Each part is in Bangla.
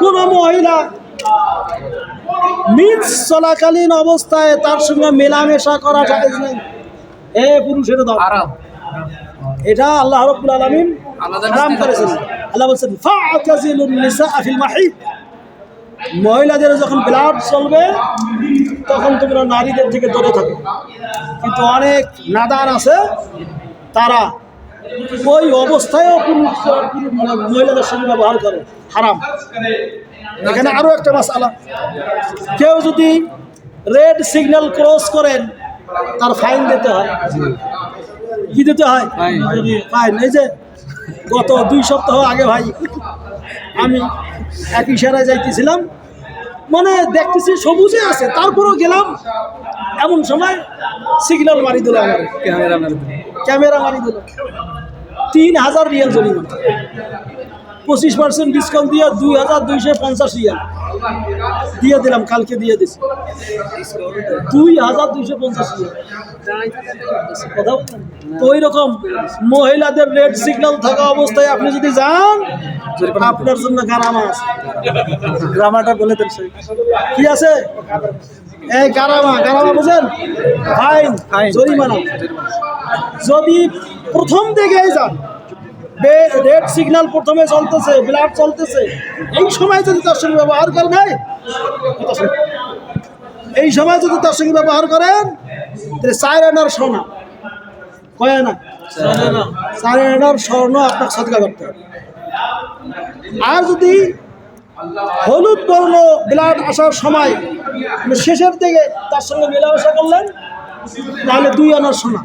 কোন মহিলা মিন্স চলাকালীন অবস্থায় তার সঙ্গে মেলামেশা করা জায়েজ নেই। পুরুষের দাও এটা আল্লাহ রাব্বুল আলামিন হারাম করেছেন। আল্লাহ বলেছেন ফা'তাজিলুন নিসা ফিল মাহিদ, মহিলাদের যখন ব্লাড চলবে তখন তোমরা নারীদের থেকে দূরে থাকো। কিন্তু অনেক নাদান আছে, তারা ওই অবস্থায়ও মহিলাদের সঙ্গে ব্যবহার করে, হারাম। এখানে আরো একটা মাসআলা, কেউ যদি রেড সিগন্যাল ক্রস করেন তার ফাইন দিতে হয়। কি দিতে হয়? ফাইন। এই যে গত 2 সপ্তাহ আগে ভাই আমি এক ইশারায় যাইতেছিলাম, মানে দেখতেছি সবুজে আছে, তারপরেও গেলাম, এমন সময় সিগন্যাল মারি দিল, আমার ক্যামেরা মারি দিল। 3000 রিয়াল জরিমানা, 25% ডিসকাউন্ট দিয়ে 2250 রিয়াল দিয়ে দিলাম, কালকে দিয়ে দিছি 2250 রিয়াল। কথা বলছেন তো, ওই রকম মহিলাদের রেড সিগন্যাল থাকা অবস্থায় আপনি যদি যান, আপনার জন্য গারামা আছে। গ্রামাটা বলে দেন কি আছে? এই গারামা বুঝেন? ফাইন, জরিমানা। যদি প্রথম দিকেই যান, রেড সিগন্যাল প্রথমে চলতেছে, ব্লাড চলতেছে, এই সময় যদি তার সঙ্গে ব্যবহার করেন, এই সময় যদি তার সঙ্গে ব্যবহার করেন, তাহলে 4 আনার সোনা, কয় আনা? 4 আনার স্বর্ণ আপনাকে সদকা করতে হবে। আর যদি হলুদ বর্ণ ব্লাড আসার সময় শেষের দিকে তার সঙ্গে মেলামেশা করলেন, তাহলে 2 আনার সোনা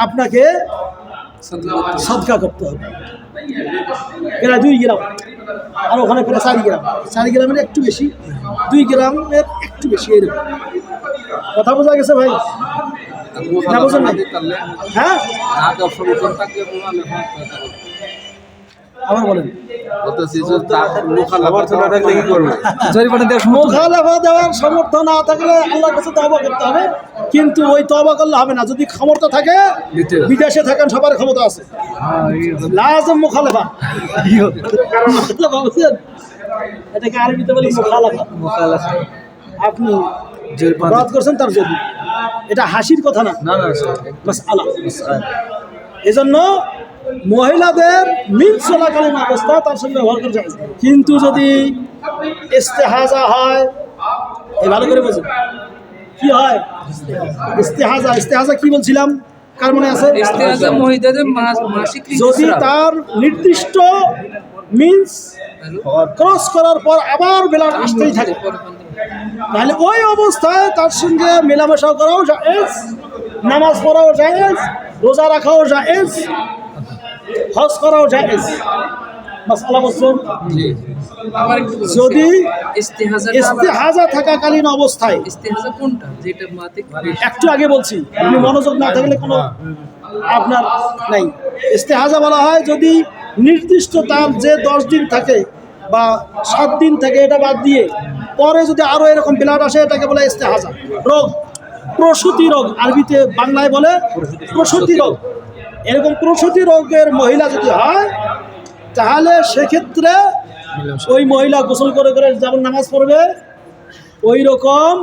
আপনাকে সদকা করতে হবে। প্রায় 2 গ্রাম, আর ওখানে প্রায় 4 গ্রাম। 4 গ্রামের একটু বেশি, 2 গ্রামের একটু বেশি, এরকম। কথা বোঝা গেছে ভাই? না বোঝেন না? হ্যাঁ, আবার বলেন। মুখালেফা দেওয়ার সামর্থ্য না থাকলে আল্লাহর কাছে তওবা করতে হবে, কিন্তু ওই তওবা করলে হবে না। যদি ক্ষমতা থাকে, বিদেশে থাকেন, সবার ক্ষমতা আছে, লাজম মুখালেফা। এটাকে আরবিতে বলি মুখালেফা। আপনি অপরাধ করছেন তার জন্য, এটা হাসির কথা না, মাসআলা। এজন্য মহিলাদের মিন্স চলাকালীন অবস্থা তার সঙ্গে ব্যবহার করে যায়। কিন্তু যদি ইস্তেহাজা হয়, এই ভালো করে বোঝেন কি হয় ইস্তেহাজা কি বলছিলাম, কার মনে আছে? যদি তার নির্দিষ্ট মিন্স ক্রস করার পর আবার ব্লাড আসতেই থাকে, তাহলে ওই অবস্থায় তার সঙ্গে মেলামেশা করাও জায়েজ, নামাজ পড়াও জায়েজ, রোজা রাখাও জায়েজ, হজ করাও জায়েজ। মাসআলা বুঝছেন? যদি ইস্তেহাজা থাকাকালীন অবস্থায়, একটু আগে বলছি, আপনি মনোযোগ না থাকলে কোনো আপনার নাই। ইস্তেহাজা বলা হয় যদি নির্দিষ্ট তার যে 10 দিন থাকে বা 7 দিন থাকে, এটা বাদ দিয়ে পরে যদি আরো এরকম ব্লাড আসে, এটাকে বলে ইস্তেহাজা রোগ, প্রসূতি রোগ, আরবিতে বাংলায় বলে প্রসূতি রোগ। এরকম প্রসূতি রোগের মহিলা যদি হয়, তাহলে সেক্ষেত্রে ওই মহিলা গোসল করে যেমন নামাজ পড়বে, ওই রকম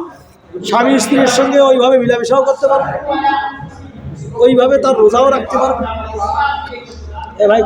স্বামী স্ত্রীর সঙ্গে ওইভাবে মিলামেশাও করতে পারবে, ওইভাবে তার রোজাও রাখতে পারবে। এ ভাই